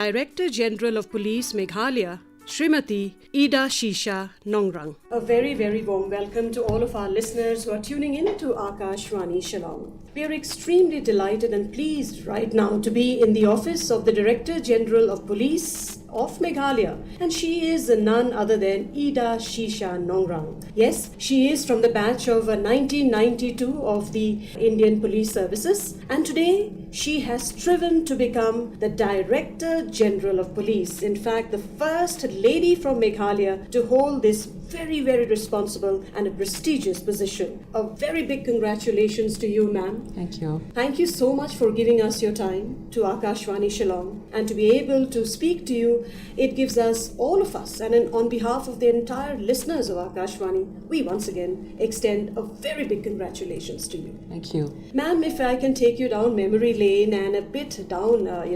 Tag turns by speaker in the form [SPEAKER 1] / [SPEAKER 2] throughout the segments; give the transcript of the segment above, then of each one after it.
[SPEAKER 1] Director General of Police Meghalaya, Srimati Ida Shisha Nongrang. A very, very warm welcome to all of our listeners who are tuning in to Akashvani Shillong. We are extremely delighted and pleased right now to be in the office of the Director General of Police of Meghalaya, and she is none other than Ida Shisha Nongrang. Yes, she is from the batch of 1992 of the Indian Police Services, and today she has striven to become the Director General of Police. In fact, the first lady from Meghalaya to hold this very, very responsible and a prestigious position. A very big congratulations to you, ma'am.
[SPEAKER 2] Thank you.
[SPEAKER 1] Thank you so much for giving us your time to Akashvani Shillong, and to be able to speak to you. It gives us, all of us, and on behalf of the entire listeners of Akashvani, we once again extend a very big congratulations to you.
[SPEAKER 2] Thank you.
[SPEAKER 1] Ma'am, if I can take you down memory lane and a bit down, a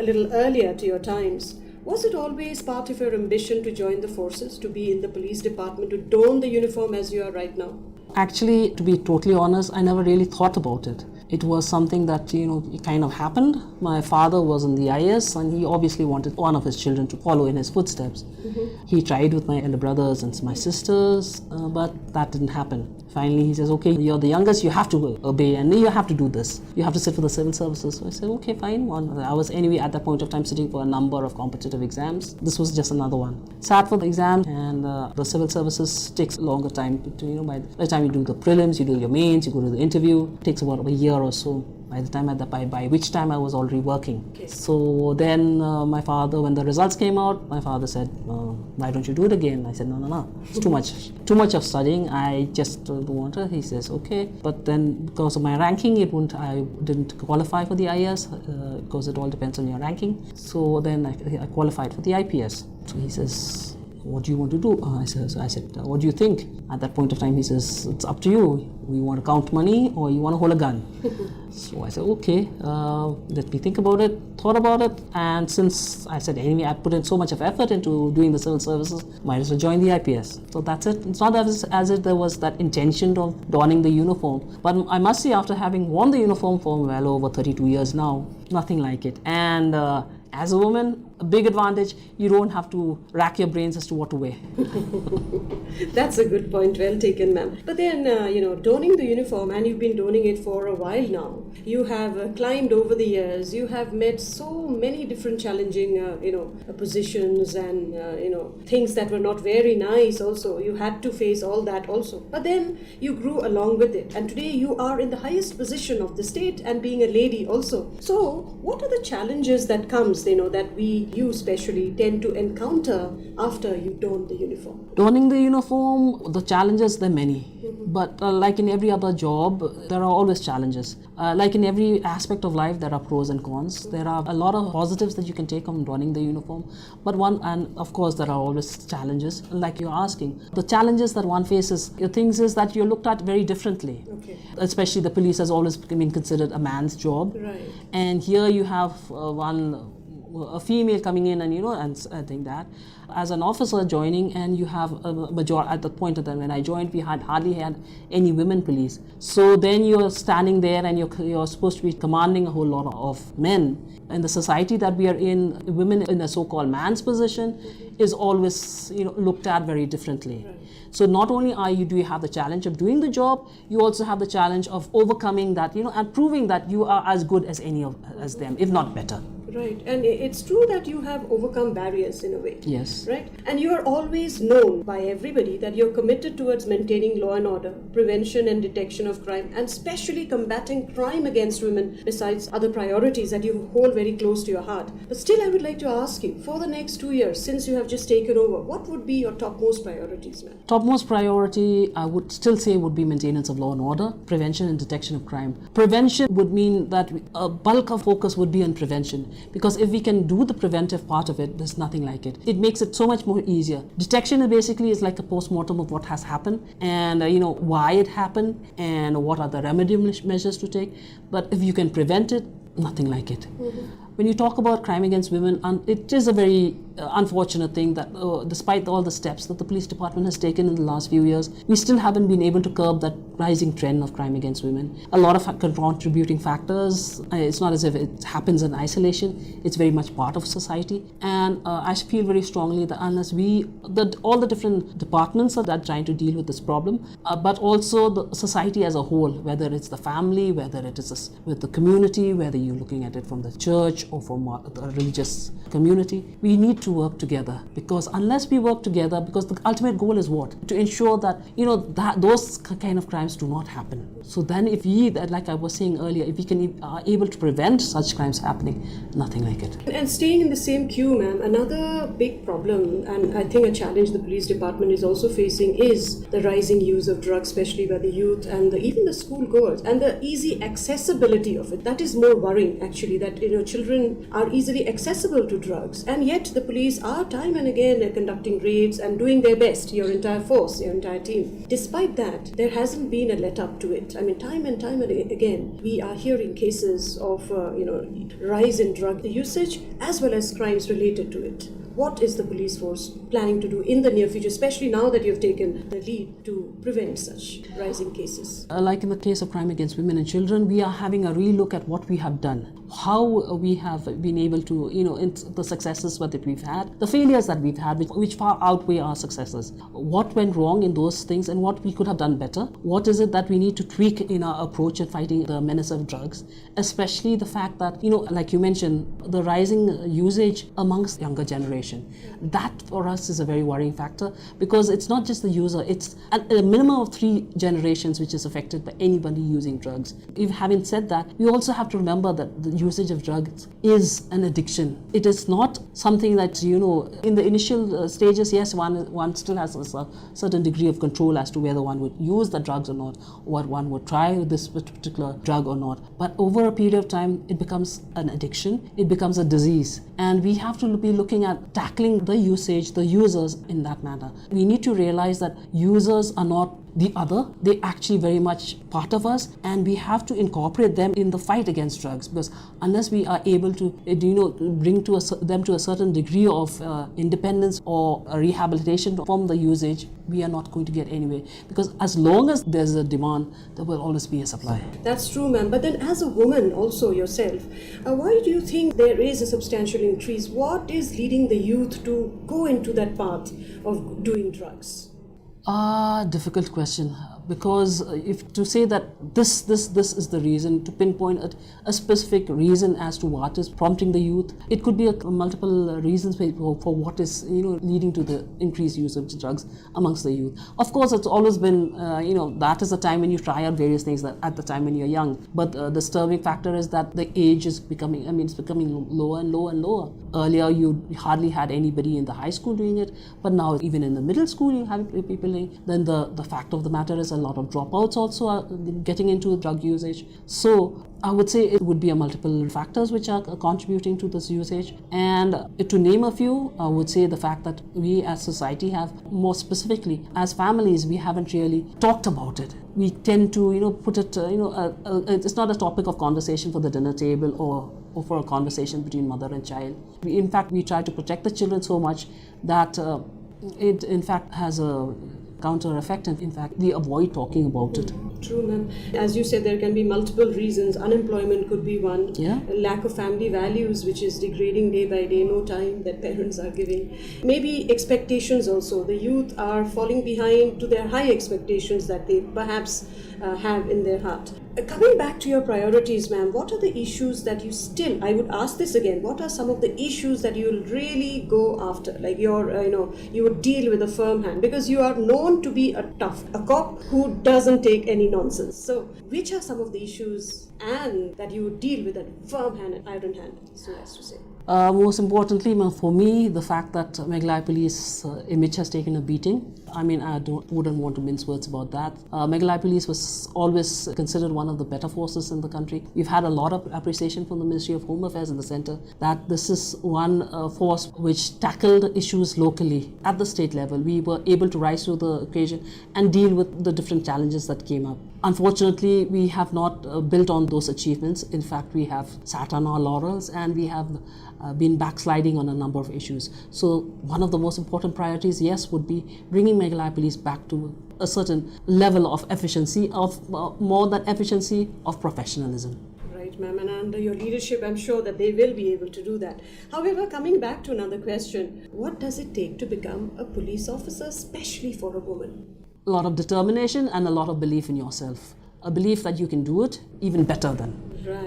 [SPEAKER 1] little earlier to your times. Was it always part of your ambition to join the forces, to be in the police department, to don the uniform as you are right now?
[SPEAKER 2] Actually, to be totally honest, I never really thought about it. It was something that, it kind of happened. My father was in the IS and he obviously wanted one of his children to follow in his footsteps. Mm-hmm. He tried with my elder brothers and my sisters, but that didn't happen. Finally, he says, okay, you're the youngest, you have to obey and you have to do this. You have to sit for the civil services. So I said, okay, fine. I was anyway at that point of time sitting for a number of competitive exams. This was just another one. Sat for the exam, and the civil services takes a longer time. By the time you do the prelims, you do your mains, you go to the interview, it takes about a year or so. By which time I was already working. Okay. So then my father, when the results came out, my father said, why don't you do it again? I said, no, it's too much of studying. I just don't want it. He says, okay. But then because of my ranking, I didn't qualify for the IS because it all depends on your ranking. So then I qualified for the IPS. So he says, what do you want to do? I said, what do you think? At that point of time, he says, it's up to you. You want to count money or you want to hold a gun? So I said, okay, let me think about it, thought about it. And since I said, anyway, I put in so much of effort into doing the civil services, might as well join the IPS. So that's it. It's not as if there was that intention of donning the uniform. But I must say, after having worn the uniform for well over 32 years now, nothing like it. And as a woman, a big advantage, you don't have to rack your brains as to what to wear.
[SPEAKER 1] That's a good point, well taken, ma'am. But then, donning the uniform, and you've been donning it for a while now. You have climbed over the years, you have met so many different challenging, positions and, things that were not very nice also. You had to face all that also. But then you grew along with it. And today you are in the highest position of the state and being a lady also. So, what are the challenges that comes, that you especially tend to encounter after you don the uniform?
[SPEAKER 2] Donning the uniform, the challenges, there are many. Mm-hmm. But like in every other job, there are always challenges. Like in every aspect of life, there are pros and cons. There are a lot of positives that you can take from donning the uniform. But of course, there are always challenges. Like you're asking, the challenges that one faces, the things is that you're looked at very differently. Okay. Especially the police has always been considered a man's job. Right. And here you have a female coming in and I think that as an officer joining, and you have a majority. At the point of time when I joined, we hardly had any women police. So then you're standing there and you're supposed to be commanding a whole lot of men. In the society that we are in, women in a so-called man's position is always looked at very differently. Right. So not only do you have the challenge of doing the job, you also have the challenge of overcoming that, and proving that you are as good as as them, if not better.
[SPEAKER 1] Right, and it's true that you have overcome barriers in a way.
[SPEAKER 2] Yes.
[SPEAKER 1] Right, and you are always known by everybody that you're committed towards maintaining law and order, prevention and detection of crime, and especially combating crime against women, besides other priorities that you hold very close to your heart. But still, I would like to ask you, for the next 2 years, since you have just taken over, what would be your topmost priorities, ma'am?
[SPEAKER 2] Topmost priority, I would still say, would be maintenance of law and order, prevention and detection of crime. Prevention would mean that a bulk of focus would be on prevention. Because if we can do the preventive part of it, there's nothing like it. It makes it so much more easier. Detection is like a post-mortem of what has happened and why it happened and what are the remedy measures to take. But if you can prevent it, nothing like it. Mm-hmm. When you talk about crime against women, it is a very unfortunate thing that despite all the steps that the police department has taken in the last few years, we still haven't been able to curb that rising trend of crime against women. A lot of contributing factors. It's not as if it happens in isolation. It's very much part of society. And I feel very strongly that unless all the different departments are trying to deal with this problem, but also the society as a whole, whether it's the family, whether it is with the community, whether you're looking at it from the church or from the religious community, we need to work together, because unless we work together, because the ultimate goal is what? To ensure that, that those kind of crimes do not happen. So then if like I was saying earlier, if we are able to prevent such crimes happening, nothing like it.
[SPEAKER 1] And staying in the same queue, ma'am, another big problem, and I think a challenge the police department is also facing, is the rising use of drugs, especially by the youth and even the school goers, and the easy accessibility of it. That is more worrying, actually, that children are easily accessible to drugs, and yet the police are time and again conducting raids and doing their best, your entire force, your entire team. Despite that, there hasn't been a let up to it. I mean, time and time again, we are hearing cases of rise in drug usage as well as crimes related to it. What is the police force planning to do in the near future, especially now that you've taken the lead to prevent such rising cases?
[SPEAKER 2] Like in the case of crime against women and children, we are having a relook at what we have done, how we have been able to, the successes that we've had, the failures that we've had, which far outweigh our successes. What went wrong in those things and what we could have done better? What is it that we need to tweak in our approach at fighting the menace of drugs? Especially the fact that, like you mentioned, the rising usage amongst younger generation. That for us is a very worrying factor, because it's not just the user, it's a minimum of 3 generations which is affected by anybody using drugs. If having said that, we also have to remember that the usage of drugs is an addiction. It is not something that, in the initial stages, yes, one still has a certain degree of control as to whether one would use the drugs or not, or one would try this particular drug or not. But over a period of time, it becomes an addiction, it becomes a disease. And we have to be looking at tackling the usage, the users in that manner. We need to realize that users are not the other. They actually very much part of us, and we have to incorporate them in the fight against drugs, because unless we are able to bring them to a certain degree of independence or rehabilitation from the usage, we are not going to get anywhere, because as long as there's a demand, there will always be a supply.
[SPEAKER 1] That's true, ma'am. But then as a woman also yourself, why do you think there is a substantial increase? What is leading the youth to go into that path of doing drugs?
[SPEAKER 2] Difficult question. Because if to say that this is the reason, to pinpoint a specific reason as to what is prompting the youth, it could be multiple reasons for what is leading to the increased use of drugs amongst the youth. Of course, it's always been that is the time when you try out various things that at the time when you're young. But the disturbing factor is that the age is becoming lower and lower and lower. Earlier, you hardly had anybody in the high school doing it, but now even in the middle school you have people doing it. Then the fact of the matter is a lot of dropouts also are getting into drug usage. So I would say it would be a multiple factors which are contributing to this usage. And to name a few, I would say the fact that we as society have, more specifically as families, we haven't really talked about it. We tend to put it, it's not a topic of conversation for the dinner table or for a conversation between mother and child. In fact, we try to protect the children so much that it in fact has a counter effect, and in fact we avoid talking about it.
[SPEAKER 1] True, ma'am. As you said, there can be multiple reasons. Unemployment could be one.
[SPEAKER 2] Yeah.
[SPEAKER 1] Lack of family values, which is degrading day by day, no time that parents are giving. Maybe expectations also. The youth are falling behind to their high expectations that they perhaps have in their heart. Coming back to your priorities, ma'am, what are the issues that you still, I would ask this again, what are some of the issues that you'll really go after? Like you would deal with a firm hand, because you are known to be a cop who doesn't take any nonsense. So which are some of the issues and that you would deal with a firm hand and iron hand, so as to say?
[SPEAKER 2] Most importantly, for me, the fact that Meghalaya Police image has taken a beating. I mean, wouldn't want to mince words about that. Meghalaya Police was always considered one of the better forces in the country. We've had a lot of appreciation from the Ministry of Home Affairs in the centre that this is one force which tackled issues locally at the state level. We were able to rise to the occasion and deal with the different challenges that came up. Unfortunately, we have not built on those achievements. In fact, we have sat on our laurels and we have been backsliding on a number of issues. So one of the most important priorities, yes, would be bringing Meghalaya Police back to a certain level of efficiency, of more than efficiency, of professionalism.
[SPEAKER 1] Right, ma'am, and under your leadership, I'm sure that they will be able to do that. However, coming back to another question, what does it take to become a police officer, especially for a woman?
[SPEAKER 2] A lot of determination and a lot of belief in yourself. A belief that you can do it even better than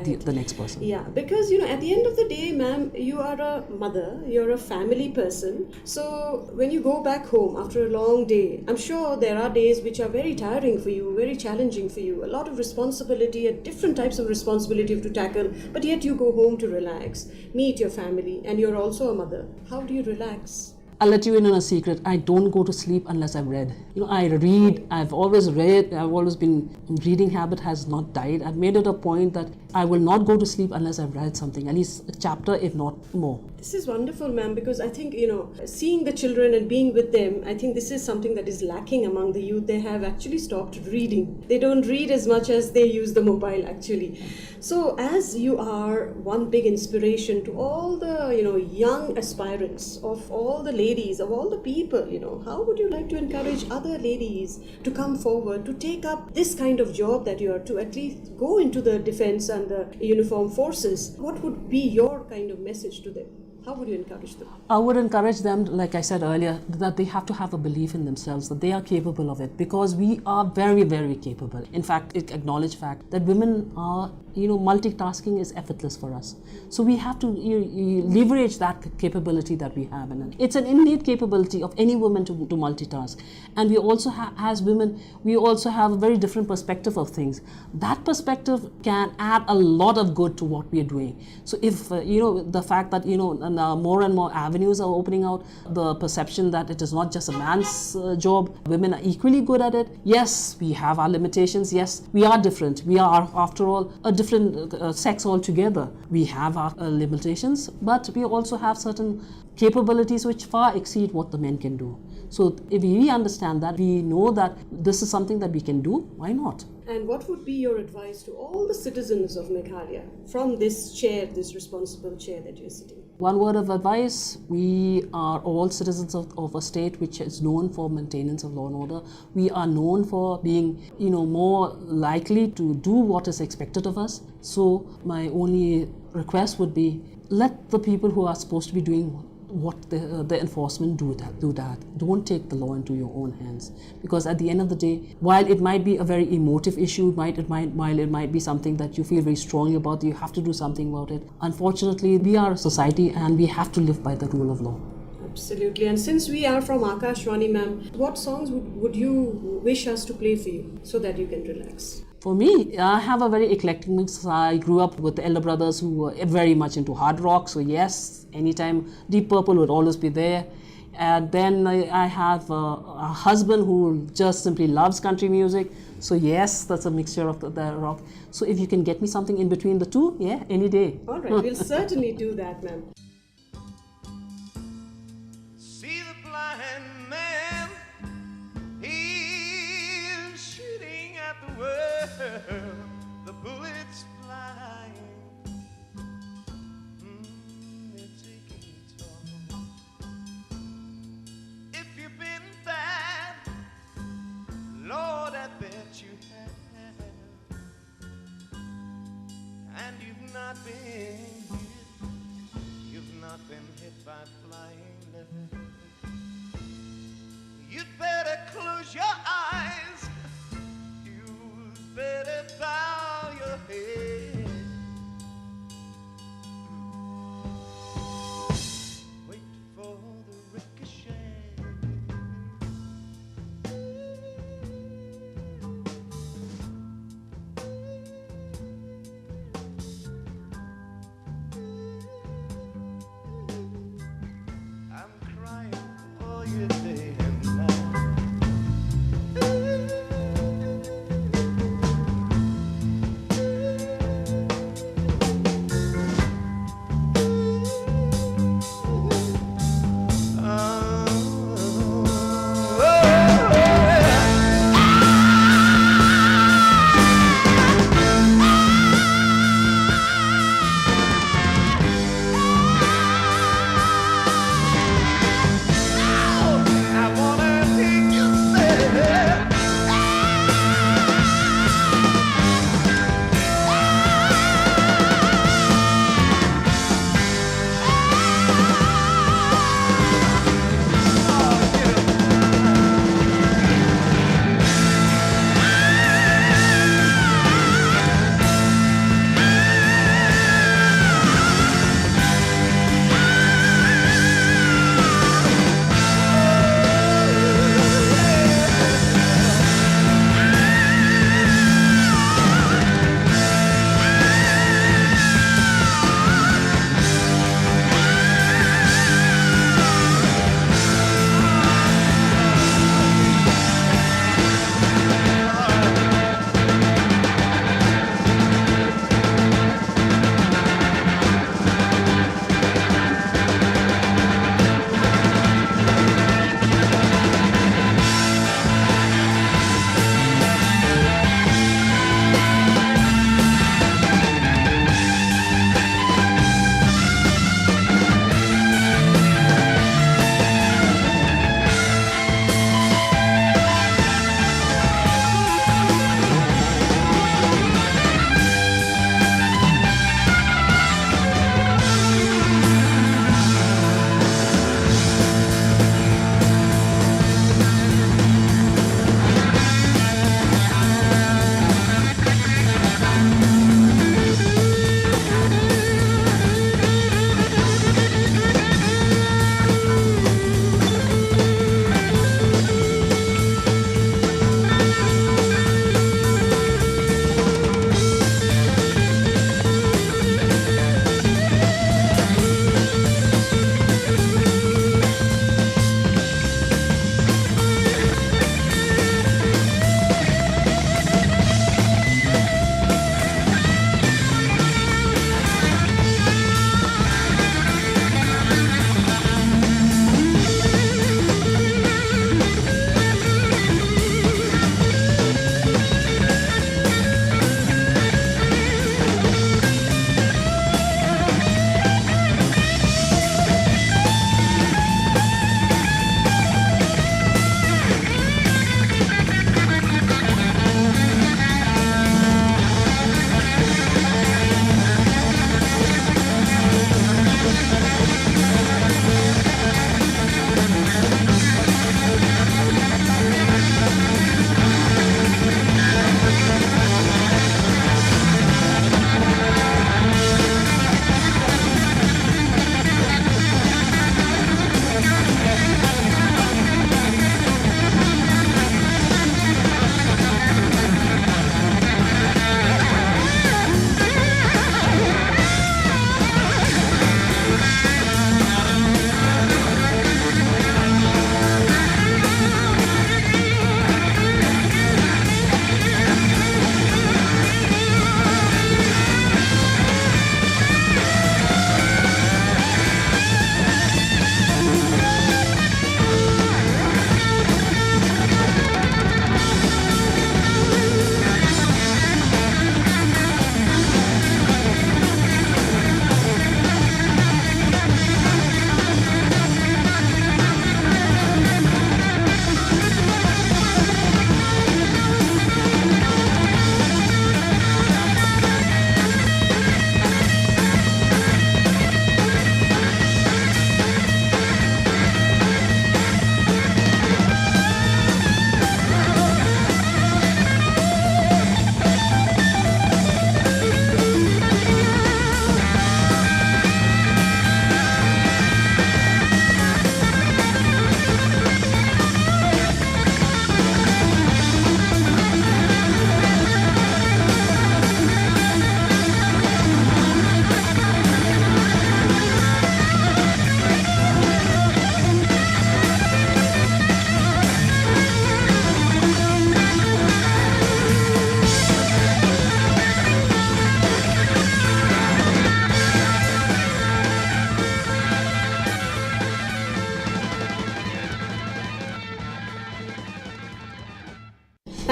[SPEAKER 2] the next person.
[SPEAKER 1] Yeah, because at the end of the day, ma'am, you are a mother, you're a family person. So when you go back home after a long day, I'm sure there are days which are very tiring for you, very challenging for you, a lot of responsibility, different types of responsibility to tackle, but yet you go home to relax, meet your family, and you're also a mother. How do you relax?
[SPEAKER 2] I'll let you in on a secret. I don't go to sleep unless I've read. I read. I've always read. I've always been, reading habit has not died. I've made it a point that I will not go to sleep unless I've read something, at least a chapter, if not more.
[SPEAKER 1] This is wonderful, ma'am, because I think, seeing the children and being with them, I think this is something that is lacking among the youth. They have actually stopped reading. They don't read as much as they use the mobile, actually. So as you are one big inspiration to all the, young aspirants, of all the ladies, of all the people, how would you like to encourage other ladies to come forward, to take up this kind of job that you are, to at least go into the defense and the uniformed forces? What would be your kind of message to them? How would you encourage them?
[SPEAKER 2] I would encourage them, like I said earlier, that they have to have a belief in themselves, that they are capable of it, because we are very, very capable. In fact, acknowledge fact that women are, multitasking is effortless for us. So we have to leverage that capability that we have. And it's an innate capability of any woman to multitask. And we also as women, we also have a very different perspective of things. That perspective can add a lot of good to what we are doing. So if, the fact that, more and more avenues are opening out, the perception that it is not just a man's job, women are equally good at it. Yes, we have our limitations. Yes, we are different. We are, after all, a different sex altogether. We have our limitations, but we also have certain capabilities which far exceed what the men can do. So if we understand that, we know that this is something that we can do, why not?
[SPEAKER 1] And what would be your advice to all the citizens of Meghalaya from this chair, this responsible chair that you're sitting?
[SPEAKER 2] One word of advice: we are all citizens of a state which is known for maintenance of law and order. We are known for being, more likely to do what is expected of us. So my only request would be, let the people who are supposed to be doing what the enforcement do that. Don't take the law into your own hands, because at the end of the day, while it might be a very emotive issue, while it might be something that you feel very strongly about, you have to do something about it. Unfortunately, we are a society and we have to live by the rule of law.
[SPEAKER 1] Absolutely. And since we are from Akashvani, ma'am, what songs would you wish us to play for you so that you can relax?
[SPEAKER 2] For me, I have a very eclectic mix. I grew up with the elder brothers who were very much into hard rock. So yes, anytime Deep Purple would always be there. And then I have a husband who just simply loves country music. So yes, that's a mixture of the rock. So if you can get me something in between the two, yeah, any day.
[SPEAKER 1] All right, we'll certainly do that, ma'am.
[SPEAKER 3] See the blind man, he's shooting at the world, the bullets flying, they're taking its toll. If you've been bad, Lord, I bet you have, and you've not been hit by flying lead. You'd better close your eyes, you'd better bow your head. Wait for the ricochet. I'm crying for you day and night.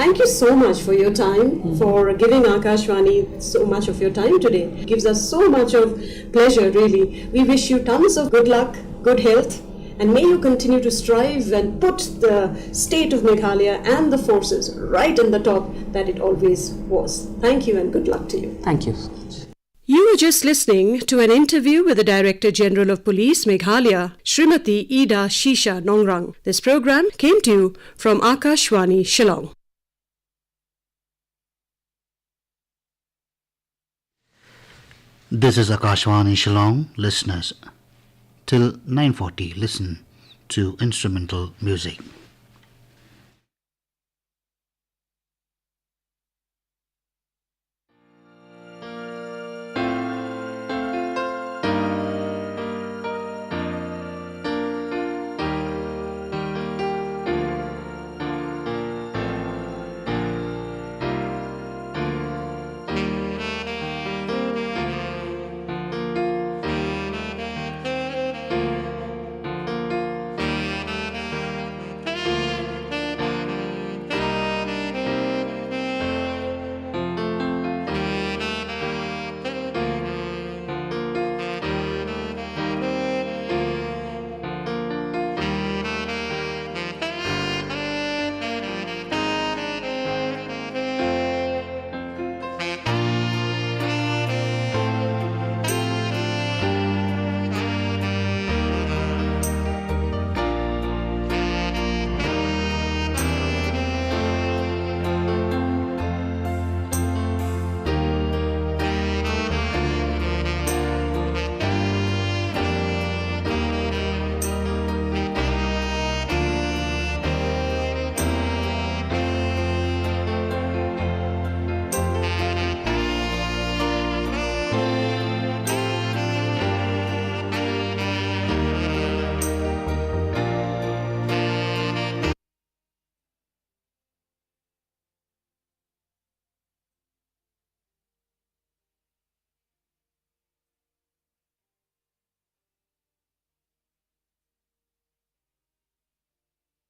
[SPEAKER 1] Thank you so much for your time, for giving Akashvani so much of your time today. It gives us so much of pleasure, really. We wish you tons of good luck, good health, and may you continue to strive and put the state of Meghalaya and the forces right in the top that it always was. Thank you and good luck to you.
[SPEAKER 2] Thank you.
[SPEAKER 1] You were just listening to an interview with the Director General of Police Meghalaya, Srimati Ida Shisha Nongrang. This program came to you from Akashvani Shillong.
[SPEAKER 4] This is Akashvani Shillong, listeners. Till 9:40, listen to instrumental music.